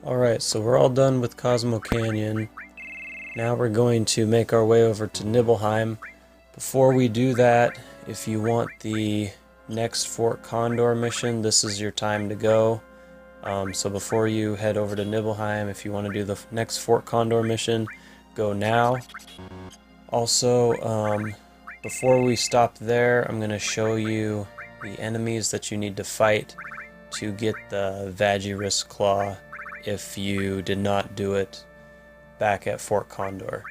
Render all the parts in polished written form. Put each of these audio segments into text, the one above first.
Alright, so we're all done with Cosmo Canyon. Now we're going to make our way over to Nibelheim. Before we do that, if you want the next Fort Condor mission, this is your time to go. So before you head over to Nibelheim, if you want to do the next Fort Condor mission, go now. Also, before we stop there, I'm going to show you the enemies that you need to fight to get the Vagyrisk claw if you did not do it back at Fort Condor.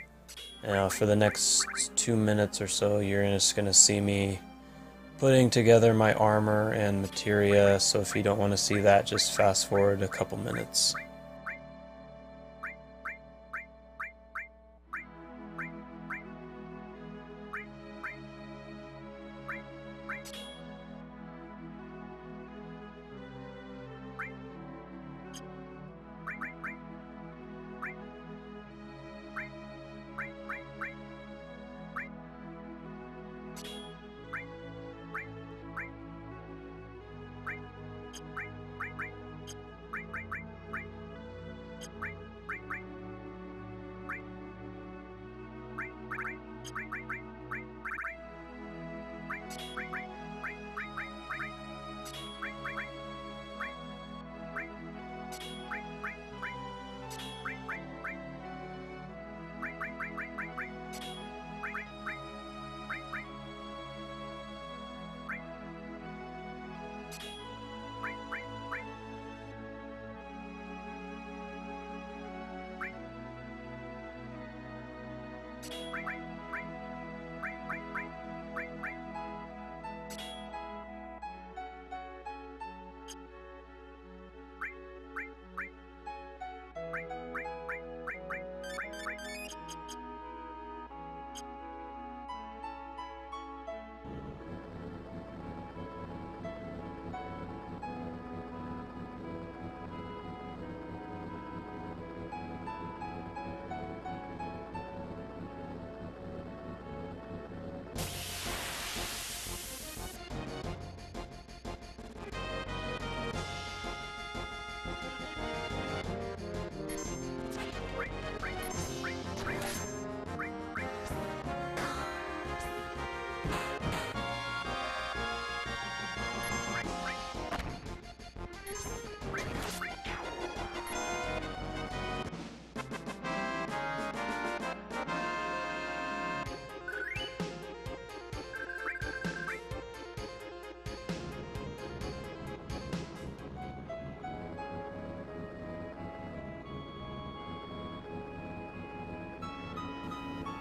Now for the next 2 minutes or so, you're just going to see me putting together my armor and materia, so if you don't want to see that, just fast forward a couple minutes.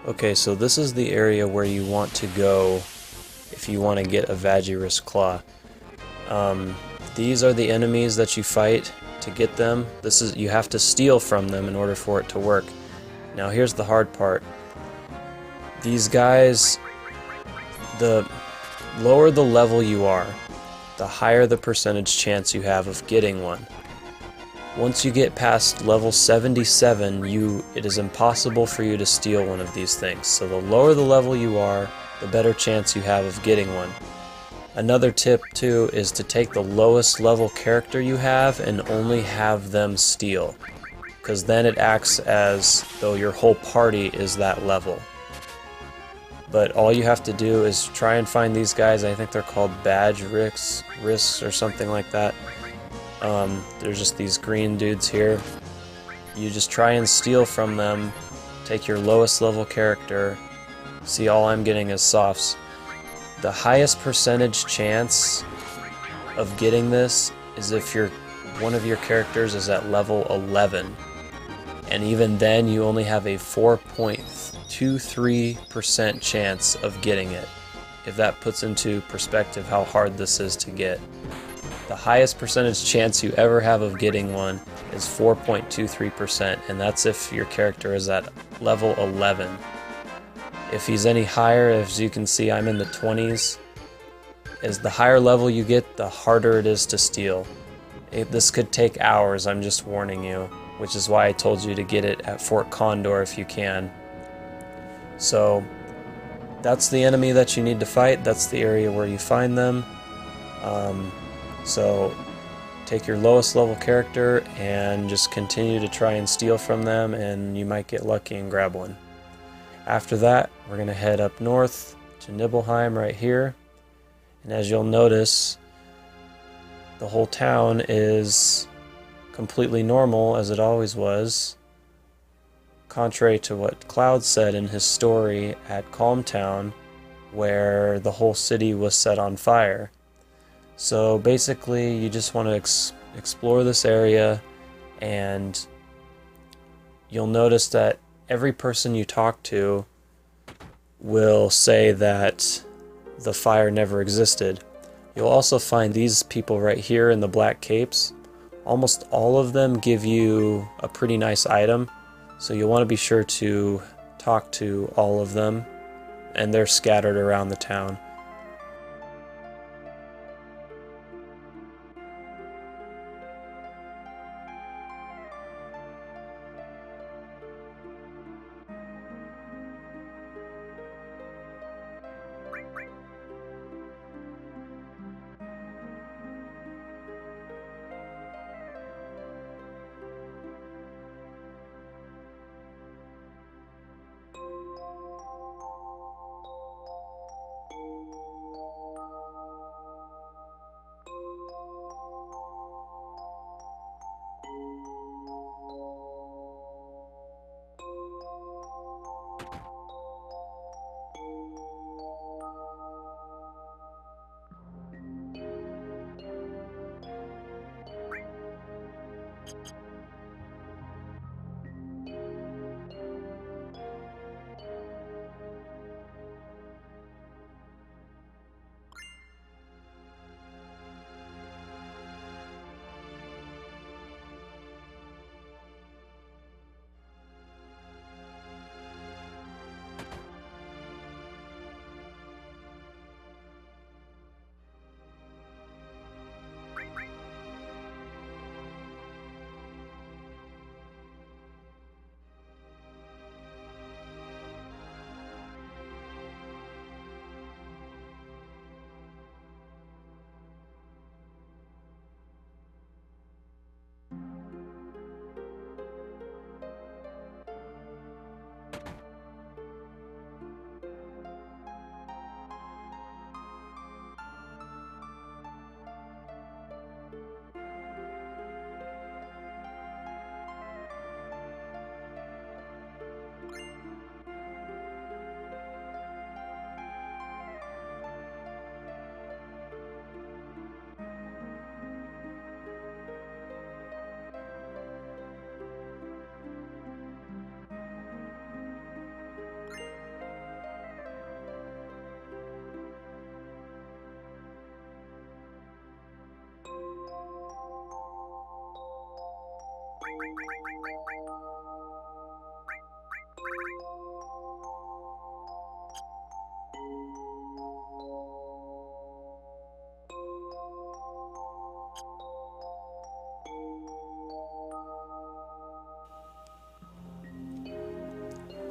Okay, so this is the area where you want to go if you want to get a Vagyrisk claw. These are the enemies that you fight to get them. You have to steal from them in order for it to work. Now here's the hard part. These guys, the lower the level you are, the higher the percentage chance you have of getting one. Once you get past level 77, it is impossible for you to steal one of these things. So the lower the level you are, the better chance you have of getting one. Another tip too is to take the lowest level character you have and only have them steal, because then it acts as though your whole party is that level. But all you have to do is try and find these guys. I think they're called Bagrisks or something like that. There's just these green dudes here. You just try and steal from them, take your lowest level character. See, all I'm getting is softs. The highest percentage chance of getting this is if one of your characters is at level 11. And even then, you only have a 4.23% chance of getting it. If that puts into perspective how hard this is to get. The highest percentage chance you ever have of getting one is 4.23%, and that's if your character is at level 11. If he's any higher, as you can see, I'm in the 20s. As the higher level you get, the harder it is to steal. This could take hours, I'm just warning you, which is why I told you to get it at Fort Condor if you can. So, that's the enemy that you need to fight. That's the area where you find them. So take your lowest level character and just continue to try and steal from them, and you might get lucky and grab one. After that, we're going to head up north to Nibelheim right here, and as you'll notice, the whole town is completely normal as it always was, contrary to what Cloud said in his story at Calm Town, where the whole city was set on fire. So basically, you just want to explore this area, and you'll notice that every person you talk to will say that the fire never existed. You'll also find these people right here in the black capes. Almost all of them give you a pretty nice item, so you'll want to be sure to talk to all of them, and they're scattered around the town.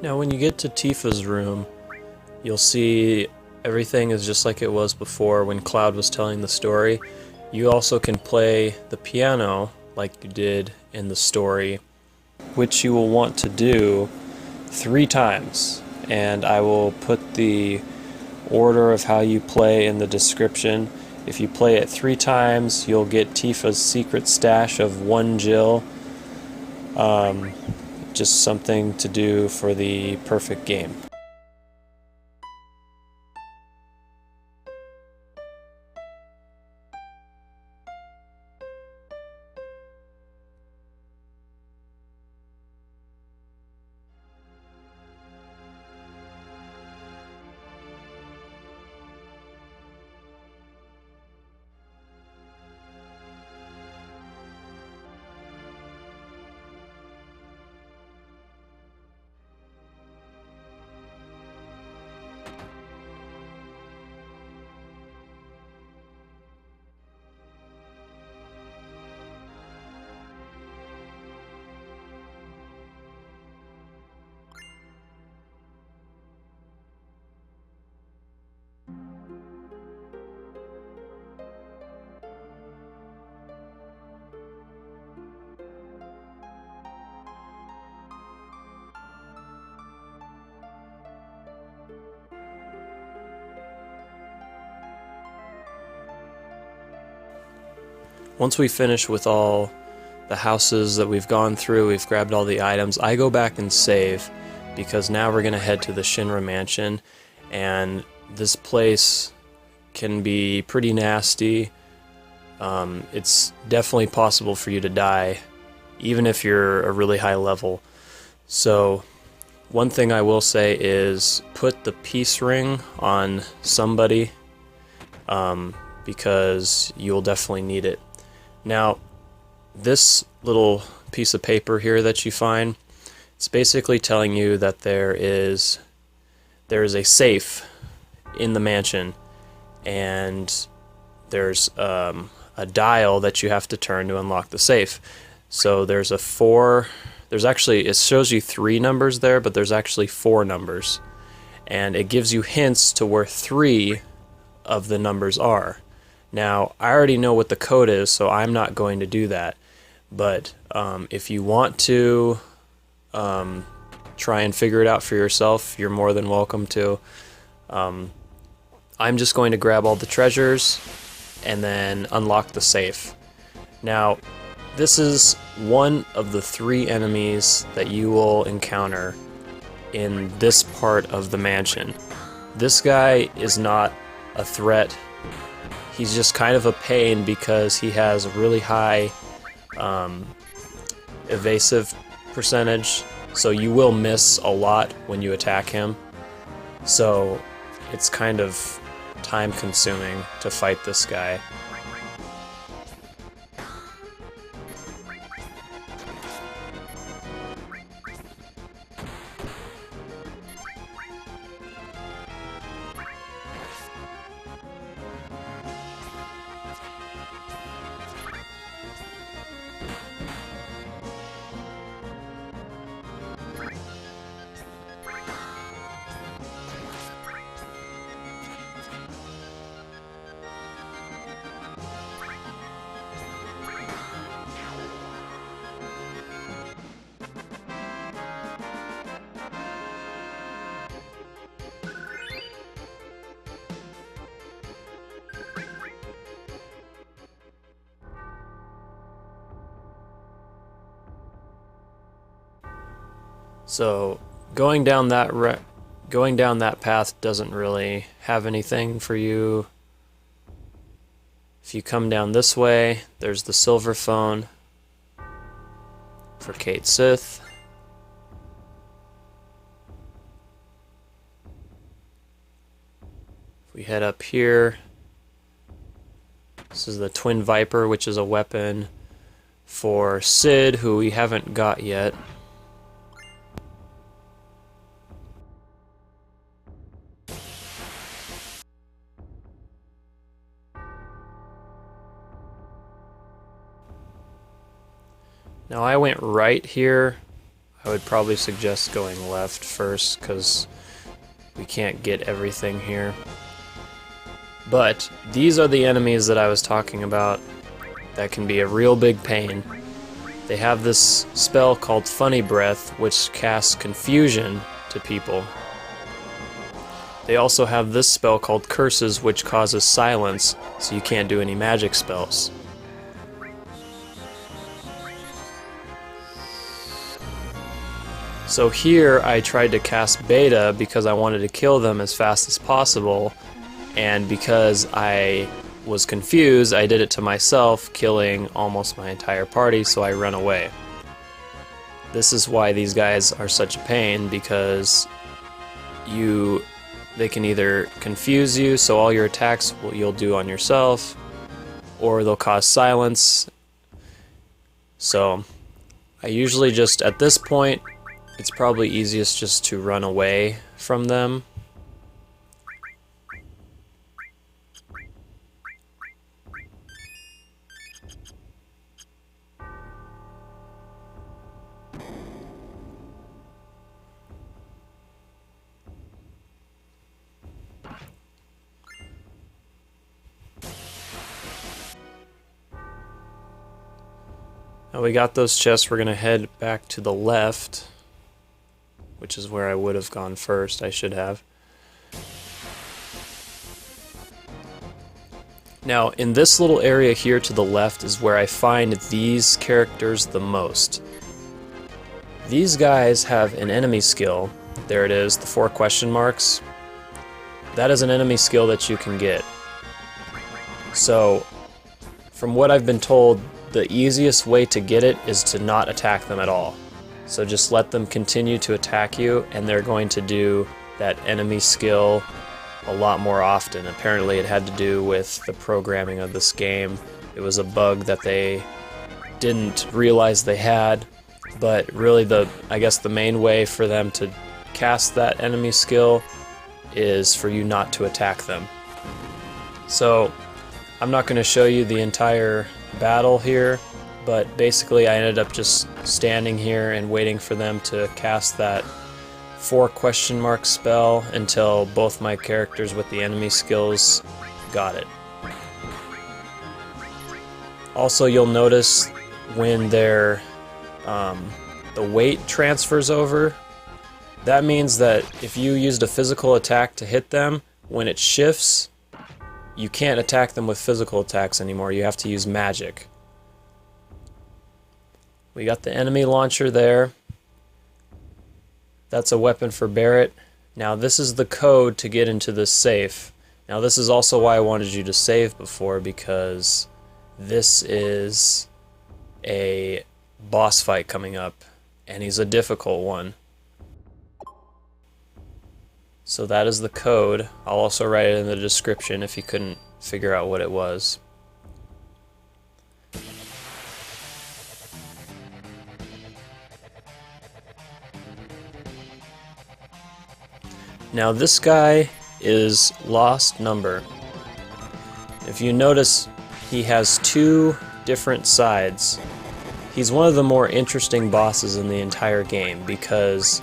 Now when you get to Tifa's room, you'll see everything is just like it was before when Cloud was telling the story. You also can play the piano like you did in the story, which you will want to do 3 times. And I will put the order of how you play in the description. If you play it 3 times, you'll get Tifa's secret stash of 1 Jill. Just something to do for the perfect game. Once we finish with all the houses that we've gone through, we've grabbed all the items, I go back and save, because now we're going to head to the Shinra Mansion, and this place can be pretty nasty. It's definitely possible for you to die, even if you're a really high level. So, one thing I will say is put the peace ring on somebody, because you'll definitely need it. Now, this little piece of paper here that you find, it's basically telling you that there is a safe in the mansion, and there's a dial that you have to turn to unlock the safe. So there's actually, it shows you 3 numbers there, but there's actually 4 numbers. And it gives you hints to where 3 of the numbers are. Now, I already know what the code is, so I'm not going to do that. But if you want to try and figure it out for yourself, you're more than welcome to. I'm just going to grab all the treasures and then unlock the safe. Now, this is one of the 3 enemies that you will encounter in this part of the mansion. This guy is not a threat. He's just kind of a pain because he has a really high evasive percentage, so you will miss a lot when you attack him. So it's kind of time consuming to fight this guy. So going down that path doesn't really have anything for you. If you come down this way, there's the silver phone for Kate Sith. If we head up here, this is the Twin Viper, which is a weapon for Sid, who we haven't got yet. Now I went right here. I would probably suggest going left first because we can't get everything here. But these are the enemies that I was talking about that can be a real big pain. They have this spell called Funny Breath, which casts confusion to people. They also have this spell called Curses, which causes silence, so you can't do any magic spells. So here I tried to cast Beta because I wanted to kill them as fast as possible, and because I was confused, I did it to myself, killing almost my entire party, so I run away. This is why these guys are such a pain, because they can either confuse you, so all your attacks you'll do on yourself, or they'll cause silence. So I usually just, at this point, it's probably easiest just to run away from them. Now we got those chests, we're gonna head back to the left, which is where I would have gone first. I should have. Now, in this little area here to the left is where I find these characters the most. These guys have an enemy skill. There it is, the 4 question marks. That is an enemy skill that you can get. So, from what I've been told, the easiest way to get it is to not attack them at all. So just let them continue to attack you, and they're going to do that enemy skill a lot more often. Apparently it had to do with the programming of this game. It was a bug that they didn't realize they had, but really I guess the main way for them to cast that enemy skill is for you not to attack them. So I'm not going to show you the entire battle here, but basically I ended up just standing here and waiting for them to cast that 4 question mark spell until both my characters with the enemy skills got it. Also, you'll notice when the weight transfers over, that means that if you used a physical attack to hit them, when it shifts, you can't attack them with physical attacks anymore. You have to use magic. We got the enemy launcher there. That's a weapon for Barrett. Now this is the code to get into this safe. Now this is also why I wanted you to save before, because this is a boss fight coming up, and he's a difficult one. So that is the code. I'll also write it in the description if you couldn't figure out what it was. Now this guy is Lost Number. If you notice, he has 2 different sides. He's one of the more interesting bosses in the entire game because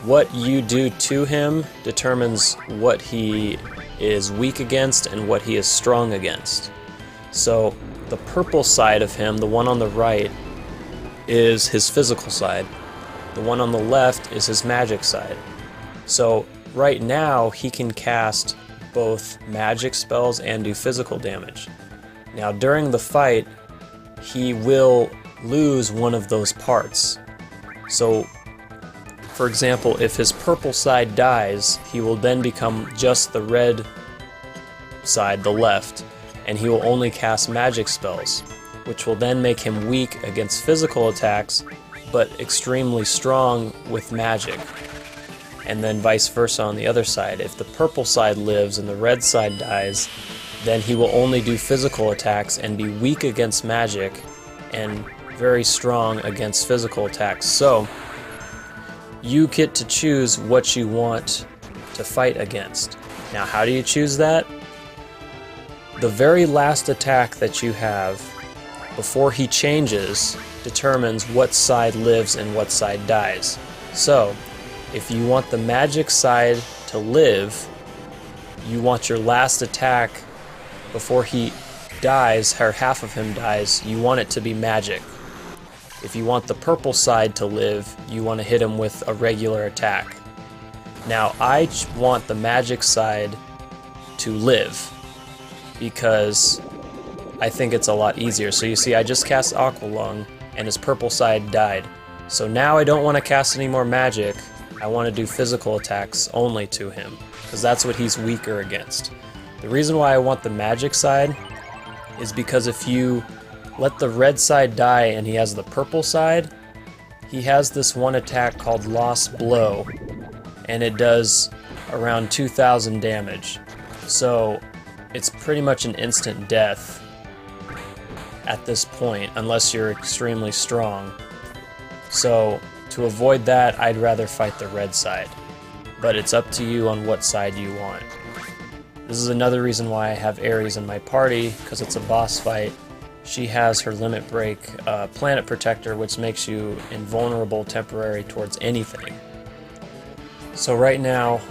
what you do to him determines what he is weak against and what he is strong against. So the purple side of him, the one on the right, is his physical side. The one on the left is his magic side. So right now he can cast both magic spells and do physical damage. Now during the fight he will lose one of those parts. So for example, if his purple side dies, he will then become just the red side, the left, and he will only cast magic spells, which will then make him weak against physical attacks but extremely strong with magic. And then vice versa on the other side. If the purple side lives and the red side dies, then he will only do physical attacks and be weak against magic and very strong against physical attacks. So you get to choose what you want to fight against. Now how do you choose that? The very last attack that you have before he changes determines what side lives and what side dies. So if you want the magic side to live, you want your last attack before he dies, or half of him dies, you want it to be magic. If you want the purple side to live, you want to hit him with a regular attack. Now I want the magic side to live because I think it's a lot easier. So you see, I just cast Aqua Lung and his purple side died. So now I don't want to cast any more magic. I want to do physical attacks only to him, because that's what he's weaker against. The reason why I want the magic side is because if you let the red side die and he has the purple side, he has this one attack called Lost Blow, and it does around 2,000 damage. So it's pretty much an instant death at this point, unless you're extremely strong. So to avoid that, I'd rather fight the red side, but it's up to you on what side you want. This is another reason why I have Ares in my party, because it's a boss fight. She has her limit break planet protector, which makes you invulnerable temporary towards anything. So right now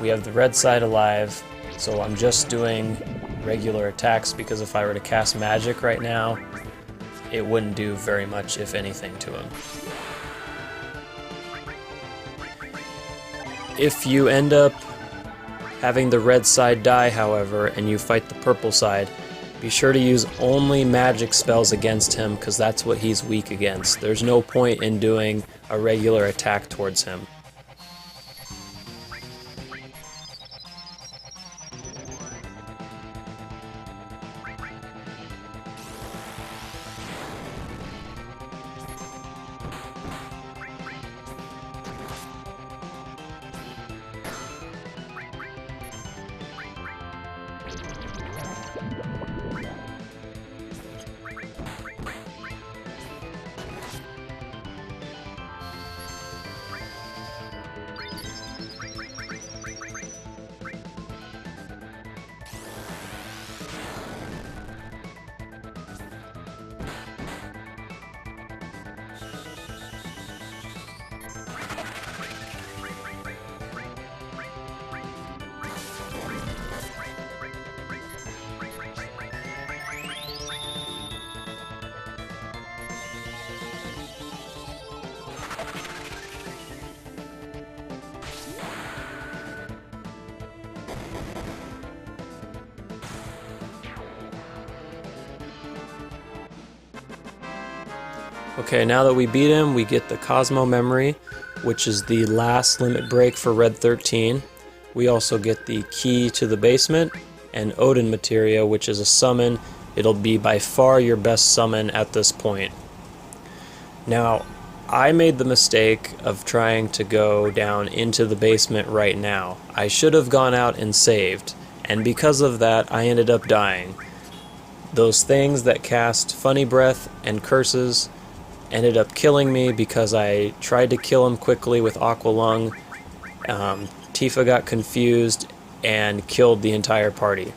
we have the red side alive, so I'm just doing regular attacks, because if I were to cast magic right now, it wouldn't do very much, if anything, to him. If you end up having the red side die, however, and you fight the purple side, be sure to use only magic spells against him, because that's what he's weak against. There's no point in doing a regular attack towards him. Okay, now that we beat him, we get the Cosmo memory, which is the last limit break for Red 13. We also get the key to the basement, and Odin materia, which is a summon. It'll be by far your best summon at this point. Now, I made the mistake of trying to go down into the basement right now. I should have gone out and saved, and because of that, I ended up dying. Those things that cast Funny Breath and curses ended up killing me because I tried to kill him quickly with Aqua Lung. Tifa got confused and killed the entire party.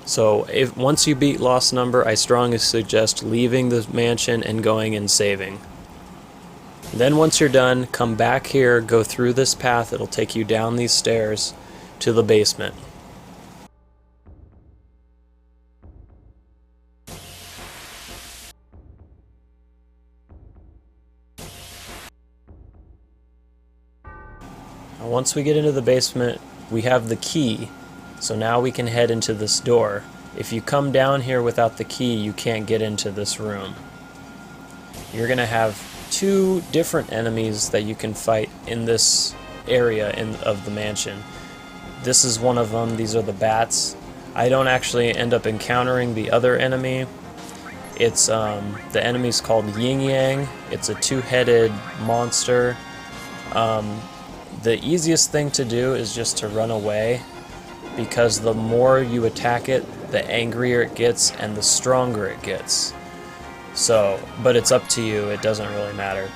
So once you beat Lost Number, I strongly suggest leaving the mansion and going and saving. Then once you're done, come back here, go through this path, it'll take you down these stairs to the basement. Once we get into the basement, we have the key, so now we can head into this door. If you come down here without the key, you can't get into this room. You're going to have two different enemies that you can fight in this area of the mansion. This is one of them. These are the bats. I don't actually end up encountering the other enemy. It's the enemy's called Yin Yang. It's a two-headed monster. The easiest thing to do is just to run away, because the more you attack it, the angrier it gets and the stronger it gets. So, but it's up to you, it doesn't really matter.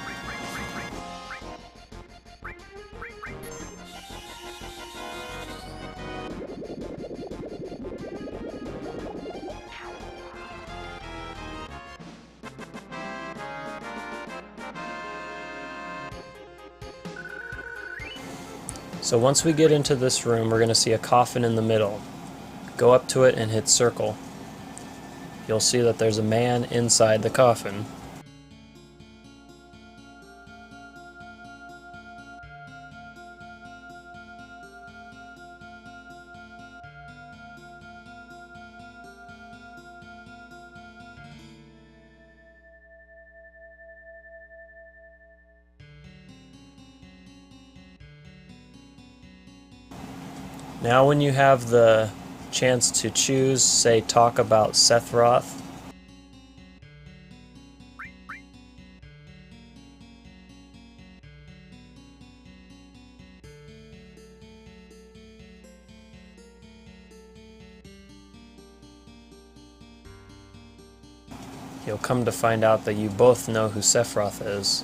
So once we get into this room, we're going to see a coffin in the middle. Go up to it and hit circle. You'll see that there's a man inside the coffin. Now when you have the chance to choose, say, talk about Sephiroth, you'll come to find out that you both know who Sephiroth is.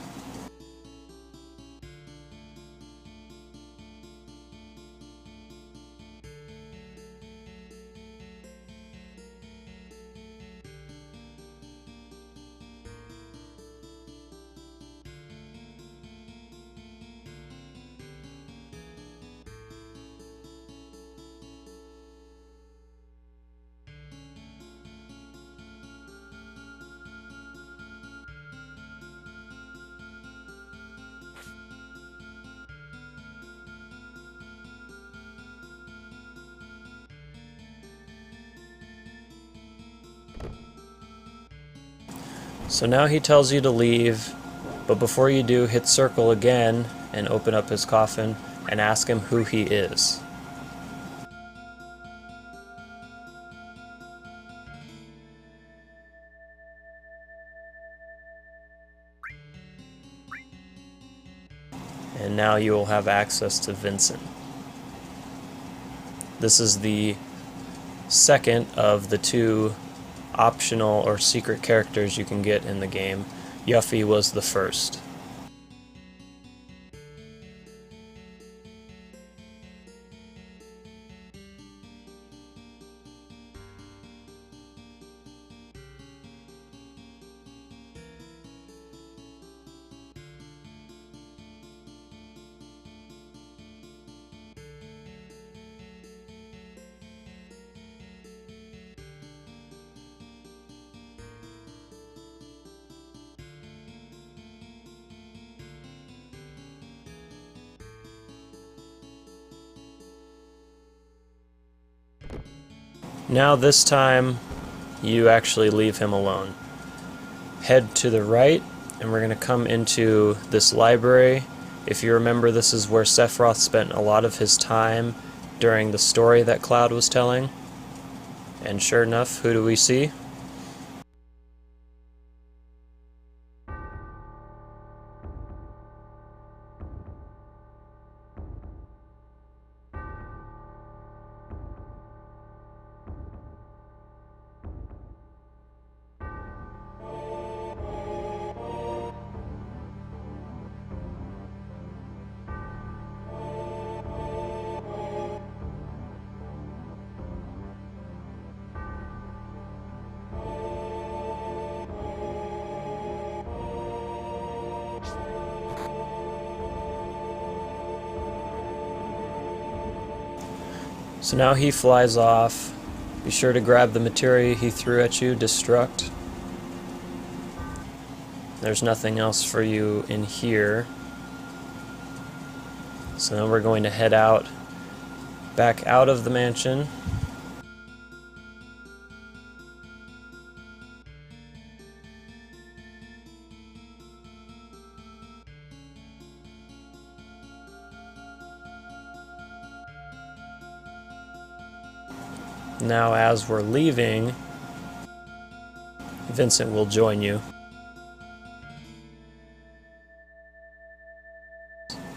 So now he tells you to leave, but before you do, hit circle again and open up his coffin and ask him who he is. And now you will have access to Vincent. This is the second of the two optional or secret characters you can get in the game. Yuffie was the first. Now this time, you actually leave him alone. Head to the right, and we're going to come into this library. If you remember, this is where Sephiroth spent a lot of his time during the story that Cloud was telling. And sure enough, who do we see? So now he flies off. Be sure to grab the materia he threw at you, destruct. There's nothing else for you in here. So now we're going to head out, back out of the mansion. Now as we're leaving, Vincent will join you.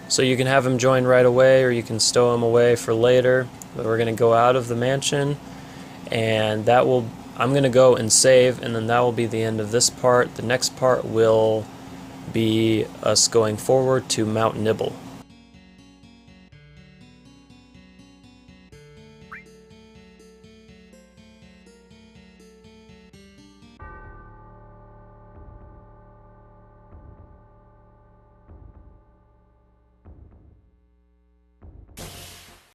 So you can have him join right away, or you can stow him away for later. But we're going to go out of the mansion, and I'm going to go and save, and then that will be the end of this part. The next part will be us going forward to Mount Nibel.